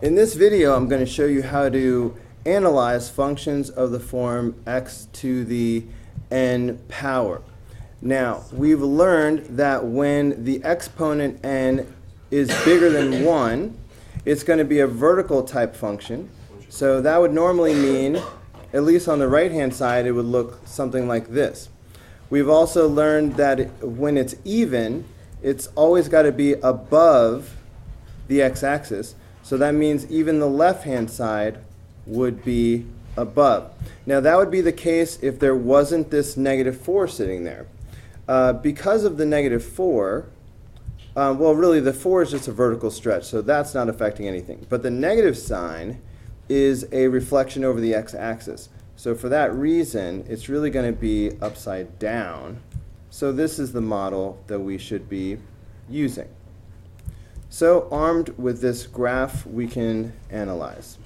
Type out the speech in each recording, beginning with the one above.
In this video, I'm going to show you how to analyze functions of the form x to the n power. Now, we've learned that when the exponent n is bigger than 1, it's going to be a vertical type function. So that would normally mean, at least on the right-hand side, it would look something like this. We've also learned that when it's even, it's always got to be above the x-axis. So that means even the left-hand side would be above. Now that would be the case if there wasn't this -4 sitting there. Because of the -4, well really the 4 is just a vertical stretch, so that's not affecting anything. But the negative sign is a reflection over the x-axis. So for that reason, it's really going to be upside down. So this is the model that we should be using. So armed with this graph, we can analyze.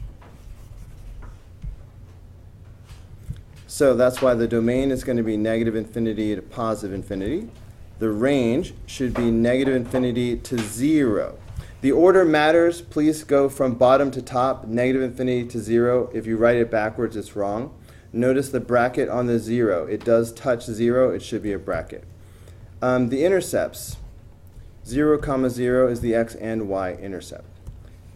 So that's why the domain is going to be -infinity to +infinity. The range should be -infinity to 0. The order matters. Please go from bottom to top, -infinity to 0. If you write it backwards, it's wrong. Notice the bracket on the 0. It does touch 0. It should be a bracket. The intercepts. 0, 0 is the x and y intercept.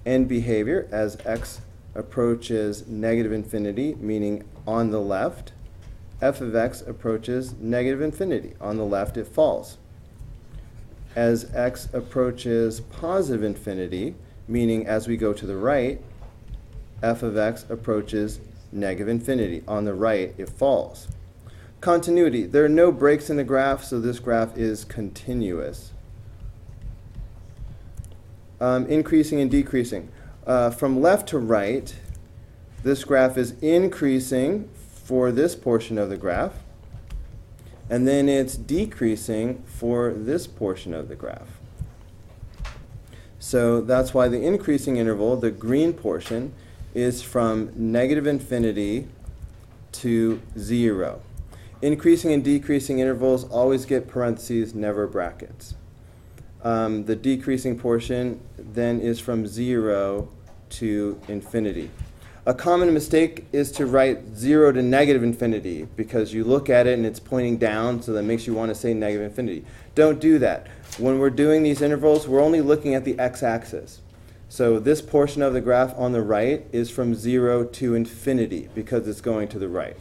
End behavior as x approaches -infinity, meaning on the left. F of x approaches -infinity. On the left, it falls. As x approaches +infinity, meaning as we go to the right, f of x approaches -infinity. On the right, it falls. Continuity. There are no breaks in the graph, so this graph is continuous. Increasing and decreasing. From left to right, this graph is increasing for this portion of the graph, and then it's decreasing for this portion of the graph. So that's why the increasing interval, the green portion, is from -infinity to 0. Increasing and decreasing intervals always get parentheses, never brackets. The decreasing portion then is from 0 to infinity. A common mistake is to write 0 to -infinity because you look at it and it's pointing down, so that makes you want to say -infinity. Don't do that. When we're doing these intervals, we're only looking at the x-axis. So this portion of the graph on the right is from 0 to infinity because it's going to the right.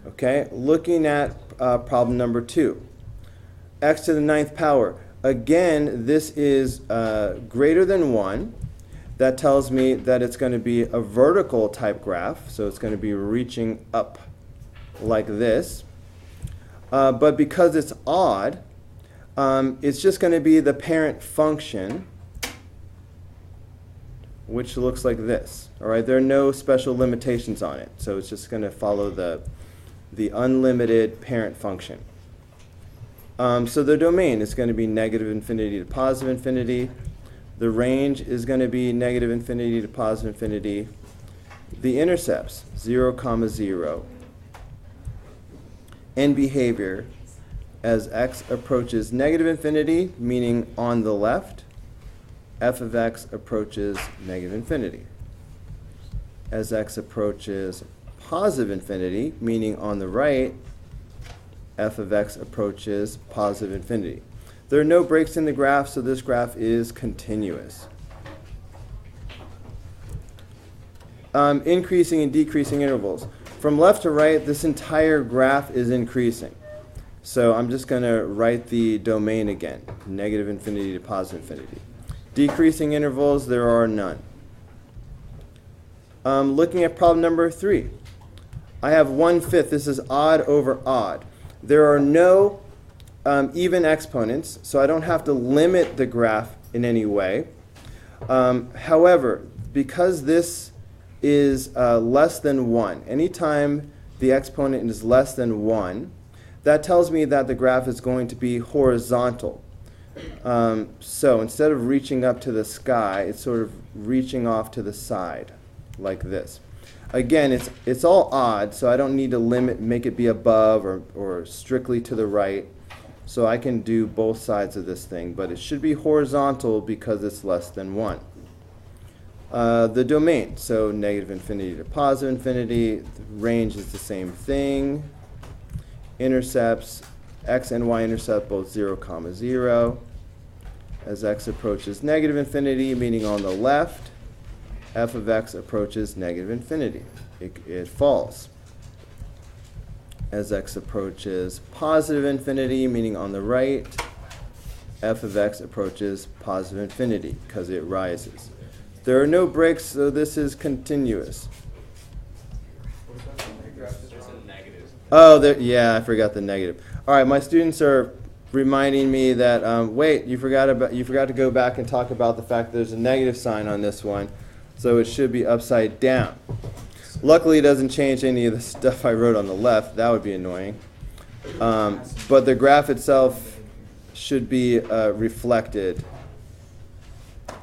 Okay, looking at problem number 2. X to the 9th power. Again, this is greater than 1. That tells me that it's going to be a vertical type graph, so it's going to be reaching up like this. But because it's odd, it's just going to be the parent function, which looks like this. All right, there are no special limitations on it, so it's just going to follow the unlimited parent function. So the domain is going to be -infinity to +infinity. The range is going to be -infinity to +infinity. The intercepts, 0, 0. End behavior as x approaches -infinity, meaning on the left, f of x approaches -infinity. As x approaches +infinity, meaning on the right, f of x approaches +infinity. There are no breaks in the graph, so this graph is continuous. Increasing and decreasing intervals. From left to right, this entire graph is increasing. So I'm just going to write the domain again, -infinity to +infinity. Decreasing intervals, there are none. Looking at problem number 3. I have 1/5. This is odd over odd. There are no even exponents, so I don't have to limit the graph in any way. However, because this is less than 1, anytime the exponent is less than 1, that tells me that the graph is going to be horizontal. So instead of reaching up to the sky, it's sort of reaching off to the side, like this. Again, it's all odd, so I don't need to make it be above or strictly to the right. So I can do both sides of this thing, but it should be horizontal because it's less than 1. the domain. So negative infinity to positive infinity. The range is the same thing. Intercepts, x and y intercept both 0, 0. As x approaches negative infinity, meaning on the left, f of x approaches negative infinity. It falls. As x approaches positive infinity, meaning on the right, f of x approaches positive infinity because it rises. There are no breaks, so this is continuous. Oh, yeah, I forgot the negative. All right, my students are reminding me that wait, you forgot to go back and talk about the fact that there's a negative sign on this one, so it should be upside down. Luckily, it doesn't change any of the stuff I wrote on the left. That would be annoying. But the graph itself should be reflected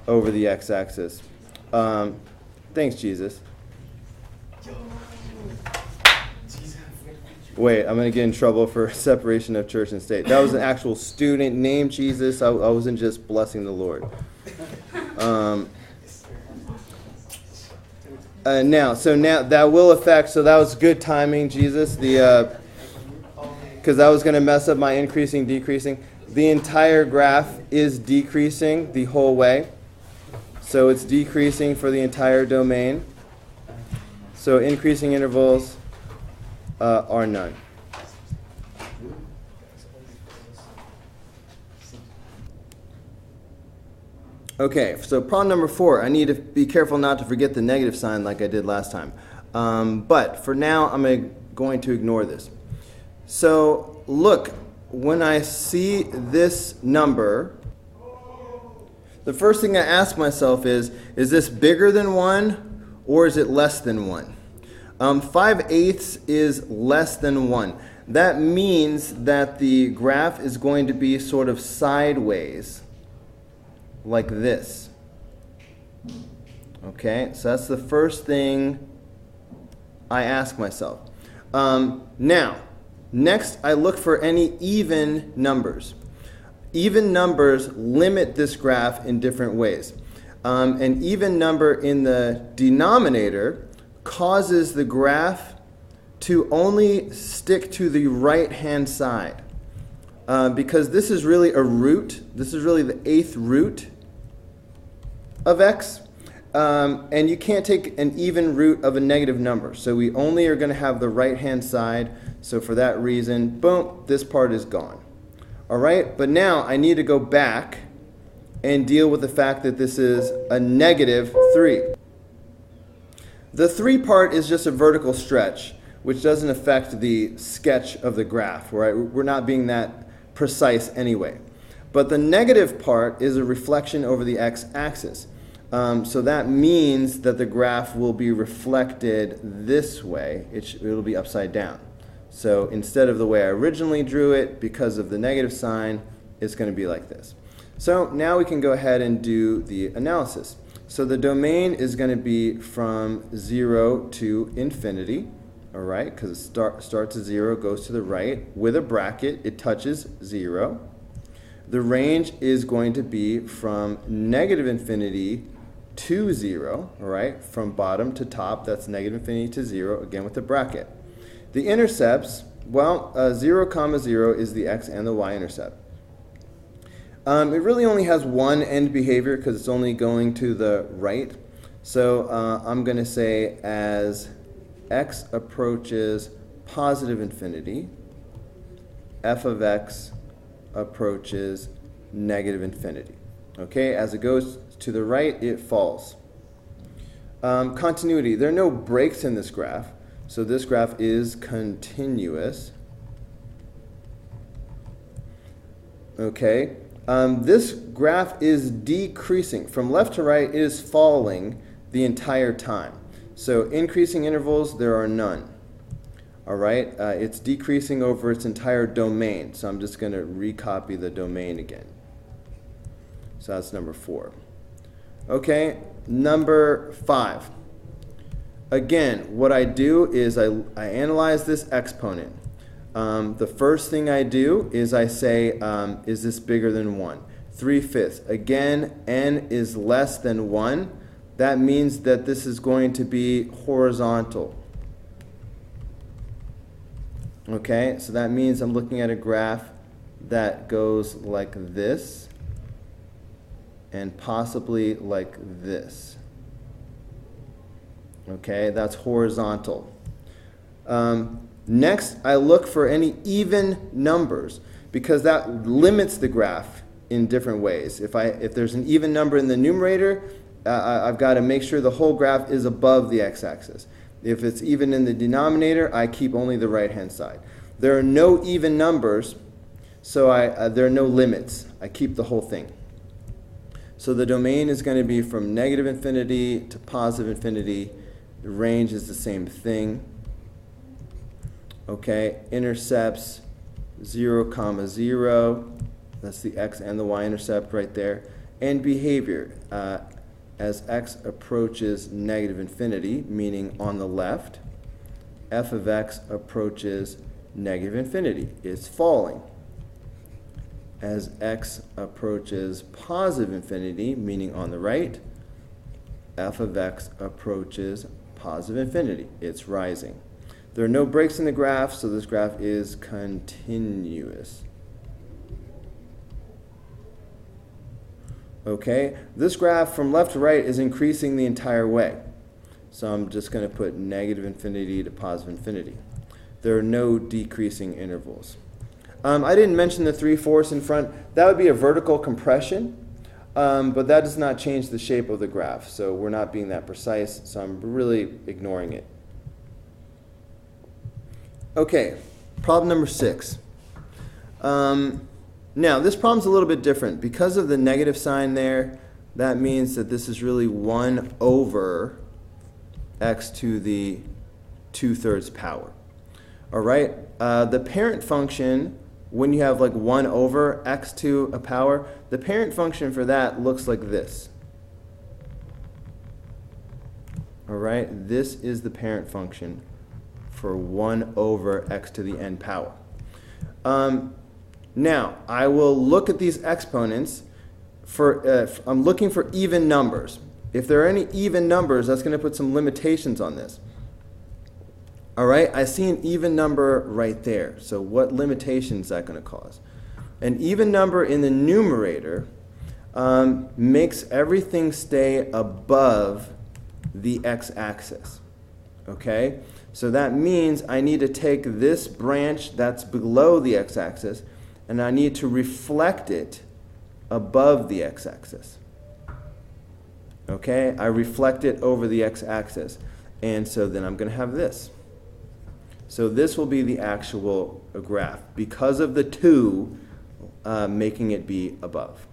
over the x-axis. Thanks, Jesus. Wait, I'm going to get in trouble for separation of church and state. That was an actual student named Jesus. I wasn't just blessing the Lord. Now that will affect, so that was good timing, Jesus, because I was going to mess up my increasing, decreasing. The entire graph is decreasing the whole way. So it's decreasing for the entire domain. So increasing intervals are none. Okay, so problem number 4. I need to be careful not to forget the negative sign like I did last time. But for now, I'm going to ignore this. So look, when I see this number, the first thing I ask myself is this bigger than 1 or is it less than 1? 5/8 is less than 1. That means that the graph is going to be sort of sideways, like this. Okay, so that's the first thing I ask myself. Now, next I look for any even numbers. Even numbers limit this graph in different ways. An even number in the denominator causes the graph to only stick to the right-hand side. Because this is really a root. This is really the 8th root of x. And you can't take an even root of a negative number. So we only are going to have the right-hand side. So for that reason, boom, this part is gone. All right, but now I need to go back and deal with the fact that this is a negative 3. The 3 part is just a vertical stretch, which doesn't affect the sketch of the graph, right? We're not being that precise anyway. But the negative part is a reflection over the x-axis. So that means that the graph will be reflected this way. It'll be upside down. So instead of the way I originally drew it, because of the negative sign, it's going to be like this. So now we can go ahead and do the analysis. So the domain is going to be from 0 to infinity, all right, because it starts at 0, goes to the right. With a bracket, it touches 0. The range is going to be from negative infinity to 0, all right, from bottom to top. That's negative infinity to 0, again with a bracket. The intercepts, well, 0, 0 is the x and the y intercept. It really only has one end behavior because it's only going to the right. So I'm going to say as x approaches positive infinity, f of x approaches negative infinity. Okay, as it goes to the right, it falls. Continuity, there are no breaks in this graph. So this graph is continuous. Okay, this graph is decreasing. From left to right, it is falling the entire time. So increasing intervals, there are none. All right, it's decreasing over its entire domain. So I'm just going to recopy the domain again. So that's number 4. Okay, number 5. Again, what I do is I analyze this exponent. The first thing I do is I say, is this bigger than 1? 3/5. Again, n is less than 1. that means that this is going to be horizontal. Okay, so that means I'm looking at a graph that goes like this and possibly like this. Okay, that's horizontal. Next, I look for any even numbers because that limits the graph in different ways. If there's an even number in the numerator, I've got to make sure the whole graph is above the x-axis. If it's even in the denominator, I keep only the right-hand side. There are no even numbers, so there are no limits. I keep the whole thing. So the domain is going to be from negative infinity to positive infinity. The range is the same thing. Okay, intercepts 0, 0. That's the x and the y-intercept right there. And behavior, as x approaches negative infinity, meaning on the left, f of x approaches negative infinity. It's falling. As x approaches positive infinity, meaning on the right, f of x approaches positive infinity. It's rising. There are no breaks in the graph, so this graph is continuous. Okay, this graph from left to right is increasing the entire way. So I'm just going to put negative infinity to positive infinity. There are no decreasing intervals. I didn't mention the 3/4 in front. That would be a vertical compression, but that does not change the shape of the graph. So we're not being that precise, so I'm really ignoring it. Okay, problem number 6. Now, this problem's a little bit different. Because of the negative sign there, that means that this is really 1 over x to the 2/3 power. All right, the parent function, when you have like 1 over x to a power, the parent function for that looks like this. All right, this is the parent function for 1 over x to the n power. Now, I will look at these exponents I'm looking for even numbers. If there are any even numbers, that's going to put some limitations on this. All right, I see an even number right there. So what limitation is that going to cause? An even number in the numerator makes everything stay above the x-axis. Okay, so that means I need to take this branch that's below the x-axis and I need to reflect it above the x-axis. Okay, I reflect it over the x-axis, and so then I'm going to have this. So this will be the actual graph because of the 2 making it be above.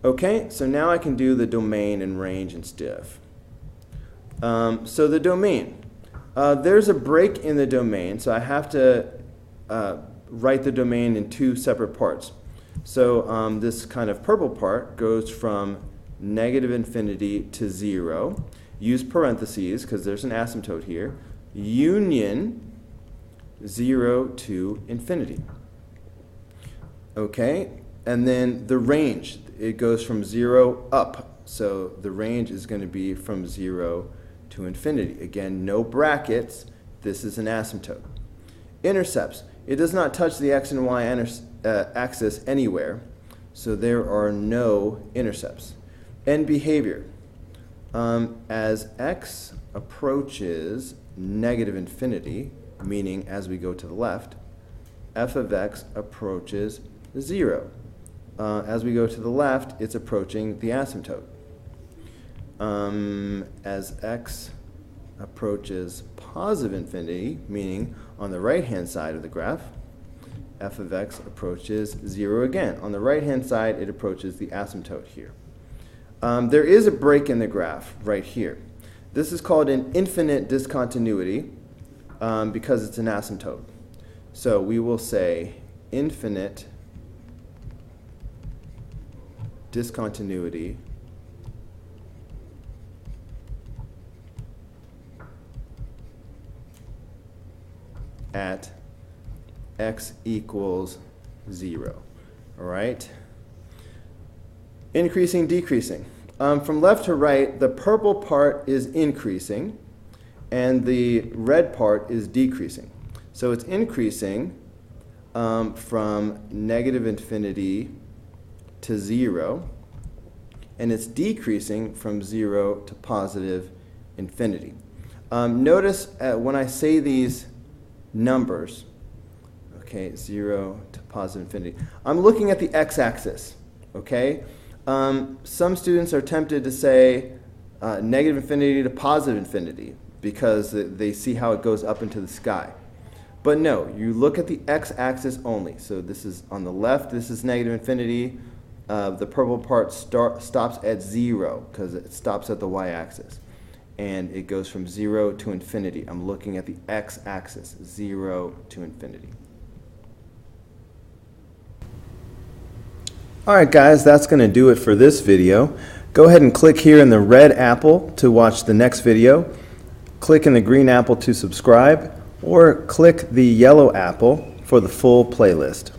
Okay, so now I can do the domain and range and stiff. So the domain. There's a break in the domain, so I have to write the domain in 2 separate parts. So this kind of purple part goes from negative infinity to 0. Use parentheses because there's an asymptote here. Union 0 to infinity. Okay, and then the range, it goes from 0 up. So the range is going to be from 0 to infinity. Again, no brackets. This is an asymptote. Intercepts. It does not touch the x and y axis anywhere, so there are no intercepts. And behavior. As x approaches negative infinity, meaning as we go to the left, f of x approaches 0. As we go to the left, it's approaching the asymptote. As x approaches positive infinity, meaning on the right-hand side of the graph, f of x approaches 0 again. On the right-hand side, it approaches the asymptote here. There is a break in the graph right here. This is called an infinite discontinuity because it's an asymptote. So we will say infinite discontinuity at x equals 0. All right? Increasing, decreasing. from left to right, the purple part is increasing, and the red part is decreasing. So it's increasing from negative infinity to 0, and it's decreasing from 0 to positive infinity. Notice when I say these numbers, okay, 0 to positive infinity, I'm looking at the x-axis, okay? Some students are tempted to say negative infinity to positive infinity because they see how it goes up into the sky. But no, you look at the x-axis only. So this is on the left, this is negative infinity. The purple part stops at 0 because it stops at the y-axis. And it goes from 0 to infinity. I'm looking at the x-axis, 0 to infinity. Alright guys, that's going to do it for this video. Go ahead and click here in the red apple to watch the next video. Click in the green apple to subscribe, or click the yellow apple for the full playlist.